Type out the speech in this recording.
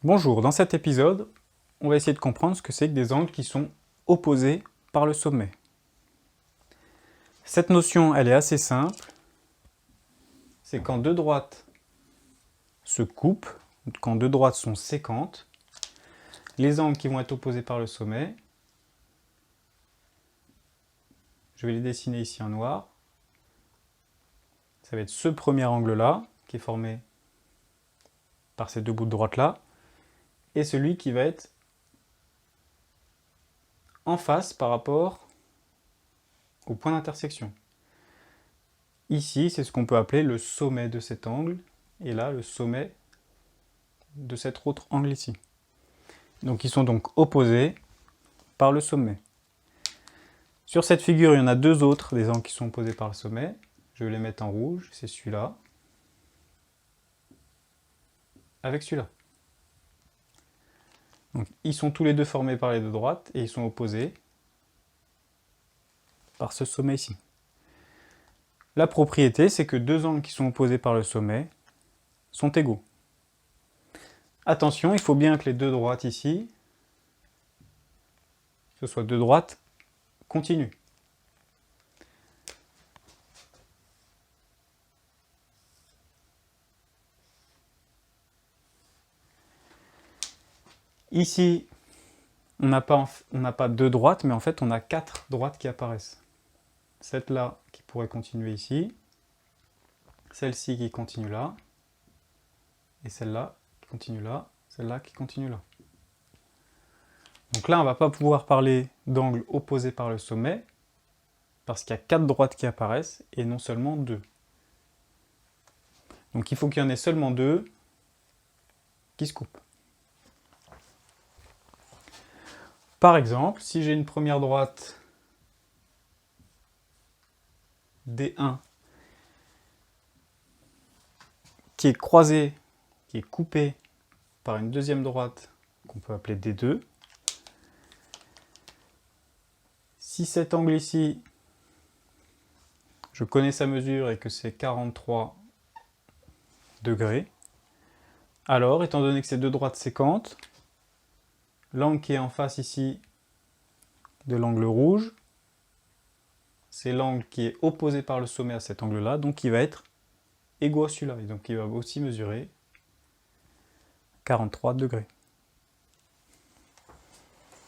Bonjour, dans cet épisode, on va essayer de comprendre ce que c'est que des angles qui sont opposés par le sommet. Cette notion, elle est assez simple. C'est quand deux droites se coupent, quand deux droites sont sécantes, les angles qui vont être opposés par le sommet, je vais les dessiner ici en noir. Ça va être ce premier angle-là, qui est formé par ces deux bouts de droite-là, et celui qui va être en face par rapport au point d'intersection. Ici, c'est ce qu'on peut appeler le sommet de cet angle, et là, le sommet de cet autre angle ici. Donc, ils sont donc opposés par le sommet. Sur cette figure, il y en a deux autres, des angles qui sont opposés par le sommet. Je vais les mettre en rouge, c'est celui-là, avec celui-là. Donc, ils sont tous les deux formés par les deux droites, et ils sont opposés par ce sommet ici. La propriété, c'est que deux angles qui sont opposés par le sommet sont égaux. Attention, il faut bien que les deux droites ici, ce soient deux droites continues. Ici, on n'a pas deux droites, mais en fait, on a quatre droites qui apparaissent. Cette-là qui pourrait continuer ici, celle-ci qui continue là, et celle-là qui continue là, celle-là qui continue là. Donc là, on ne va pas pouvoir parler d'angle opposé par le sommet, parce qu'il y a quatre droites qui apparaissent, et non seulement deux. Donc il faut qu'il y en ait seulement deux qui se coupent. Par exemple, si j'ai une première droite D1 qui est croisée, qui est coupée par une deuxième droite qu'on peut appeler D2, si cet angle ici, je connais sa mesure et que c'est 43 degrés, alors, étant donné que c'est deux droites séquentes, l'angle qui est en face ici de l'angle rouge, c'est l'angle qui est opposé par le sommet à cet angle-là, donc il va être égaux à celui-là, et donc il va aussi mesurer 43 degrés.